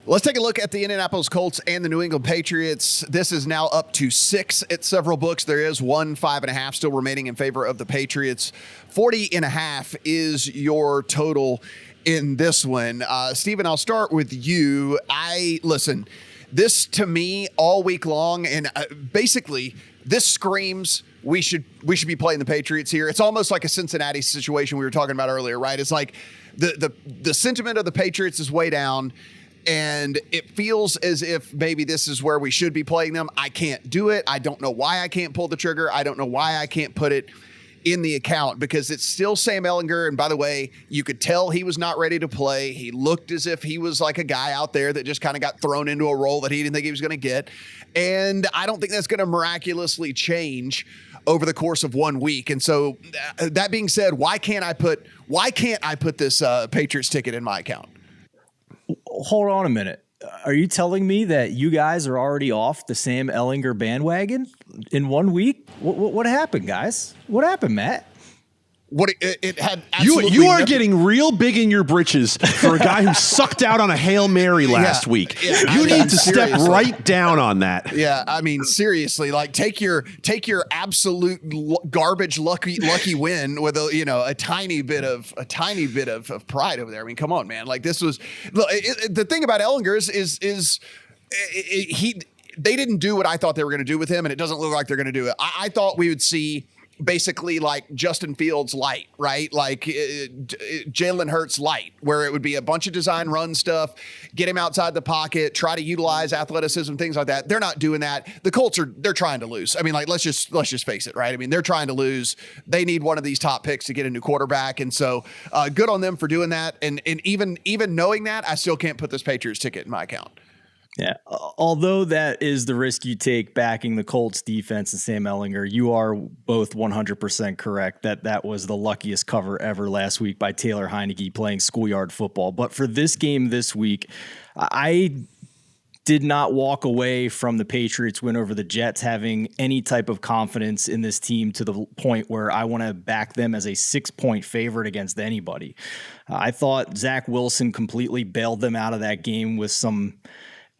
Let's take a look at the Indianapolis Colts and the New England Patriots. This is now up to 6 at several books. There is 5.5 still remaining in favor of the Patriots. 40.5 is your total in this one. Steven, I'll start with you. Listen, this to me all week long, and basically this screams we should be playing the Patriots here. It's almost like a Cincinnati situation we were talking about earlier, right? It's like the sentiment of the Patriots is way down, and it feels as if maybe this is where we should be playing them. I can't do it. I don't know why I can't pull the trigger. I don't know why I can't put it in the account, because it's still Sam Ehlinger. And by the way, you could tell he was not ready to play. He looked as if he was like a guy out there that just kind of got thrown into a role that he didn't think he was going to get. And I don't think that's going to miraculously change over the course of 1 week. And so that being said, why can't I put this Patriots ticket in my account? Hold on a minute. Are you telling me that you guys are already off the Sam Ehlinger bandwagon in 1 week? What happened, guys? What happened, Matt? It had absolutely you are getting real big in your britches for a guy who sucked out on a Hail Mary last week. Yeah, you need to step right down on that. Yeah, I mean, seriously, like take your absolute garbage lucky win with a tiny bit of pride over there. I mean, come on, man. Like this was the thing about Ehlinger is they didn't do what I thought they were going to do with him, and it doesn't look like they're going to do it. I thought we would see basically like Justin Fields light, right? Like Jalen Hurts light, where it would be a bunch of design run stuff, get him outside the pocket, try to utilize athleticism, things like that. They're not doing that. The Colts they're trying to lose. I mean, like, let's just face it, right? I mean, they're trying to lose. They need one of these top picks to get a new quarterback. And so good on them for doing that. And even knowing that, I still can't put this Patriots ticket in my account. Yeah, although that is the risk you take backing the Colts defense and Sam Ehlinger, you are both 100% correct that was the luckiest cover ever last week by Taylor Heineke playing schoolyard football. But for this game this week, I did not walk away from the Patriots win over the Jets having any type of confidence in this team to the point where I want to back them as a 6-point favorite against anybody. I thought Zach Wilson completely bailed them out of that game with some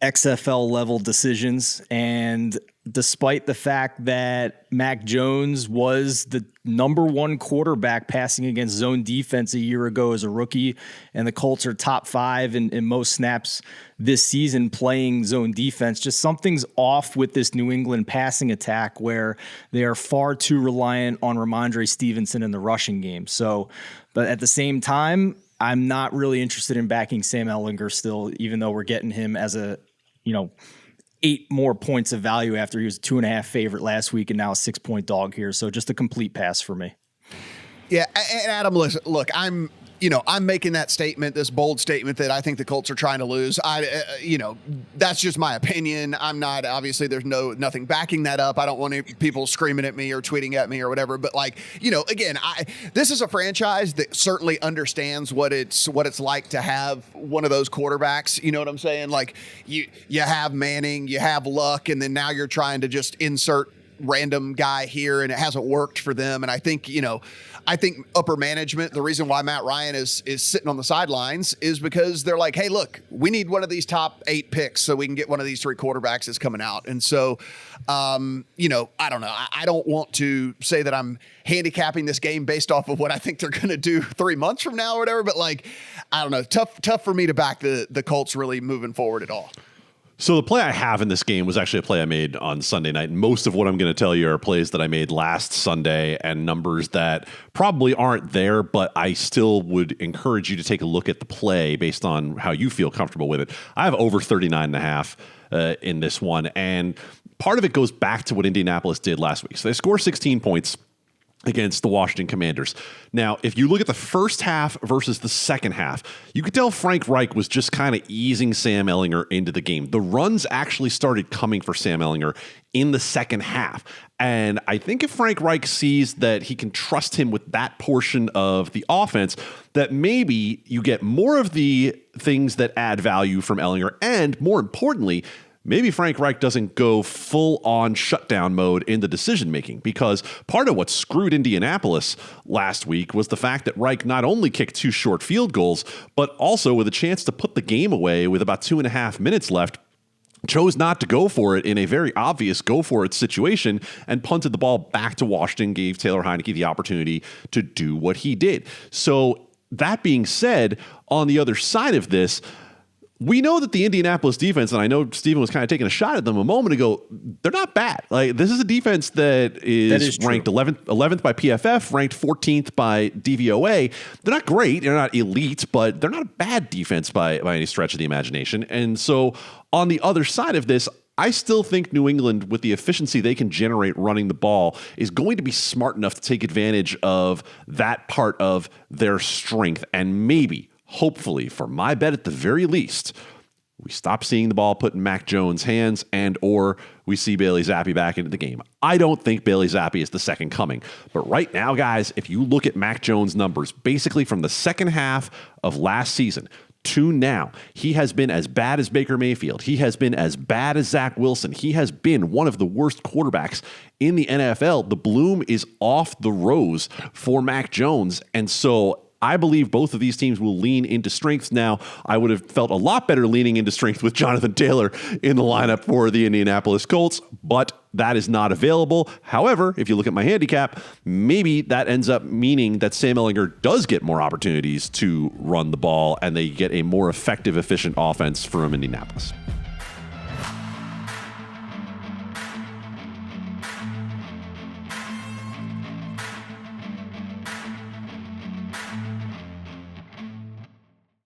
XFL level decisions. And despite the fact that Mac Jones was the number one quarterback passing against zone defense a year ago as a rookie, and the Colts are top 5 in most snaps this season playing zone defense, just something's off with this New England passing attack where they are far too reliant on Ramondre Stevenson in the rushing game. So, but at the same time, I'm not really interested in backing Sam Ehlinger still, even though we're getting him as a 8 more points of value after he was a 2.5 favorite last week and now a 6-point dog here. So just a complete pass for me. Yeah. And Adam, listen, look, I'm making that statement, this bold statement that I think the Colts are trying to lose. That's just my opinion. I'm not, obviously there's nothing backing that up. I don't want any people screaming at me or tweeting at me or whatever, but again, this is a franchise that certainly understands what it's like to have one of those quarterbacks. You know what I'm saying? Like you have Manning, you have Luck, and then now you're trying to just insert random guy here, and it hasn't worked for them. And I think upper management, the reason why Matt Ryan is sitting on the sidelines is because they're like, hey, look, we need one of these top 8 picks so we can get one of these 3 quarterbacks that's coming out. And so, I don't know. I don't want to say that I'm handicapping this game based off of what I think they're going to do 3 months from now or whatever. But I don't know. Tough for me to back the Colts really moving forward at all. So the play I have in this game was actually a play I made on Sunday night. Most of what I'm going to tell you are plays that I made last Sunday and numbers that probably aren't there, but I still would encourage you to take a look at the play based on how you feel comfortable with it. I have over 39.5 in this one, and part of it goes back to what Indianapolis did last week. So they score 16 points against the Washington Commanders. Now, if you look at the first half versus the second half, you could tell Frank Reich was just kind of easing Sam Ehlinger into the game. The runs actually started coming for Sam Ehlinger in the second half. And I think if Frank Reich sees that he can trust him with that portion of the offense, that maybe you get more of the things that add value from Ehlinger, and more importantly, maybe Frank Reich doesn't go full on shutdown mode in the decision making, because part of what screwed Indianapolis last week was the fact that Reich not only kicked 2 short field goals, but also with a chance to put the game away with about 2.5 minutes left, chose not to go for it in a very obvious go for it situation and punted the ball back to Washington, gave Taylor Heineke the opportunity to do what he did. So that being said, on the other side of this, we know that the Indianapolis defense, and I know Steven was kind of taking a shot at them a moment ago, they're not bad. Like, this is a defense that is ranked 11th by PFF, ranked 14th by DVOA. They're not great. They're not elite, but they're not a bad defense by any stretch of the imagination. And so on the other side of this, I still think New England, with the efficiency they can generate running the ball, is going to be smart enough to take advantage of that part of their strength, and maybe, hopefully, for my bet at the very least, we stop seeing the ball put in Mac Jones' hands, and or we see Bailey Zappi back into the game. I don't think Bailey Zappi is the second coming. But right now, guys, if you look at Mac Jones' numbers, basically from the second half of last season to now, he has been as bad as Baker Mayfield. He has been as bad as Zach Wilson. He has been one of the worst quarterbacks in the NFL. The bloom is off the rose for Mac Jones. And so I believe both of these teams will lean into strengths. Now, I would have felt a lot better leaning into strength with Jonathan Taylor in the lineup for the Indianapolis Colts, but that is not available. However, if you look at my handicap, maybe that ends up meaning that Sam Ehlinger does get more opportunities to run the ball and they get a more effective, efficient offense from Indianapolis.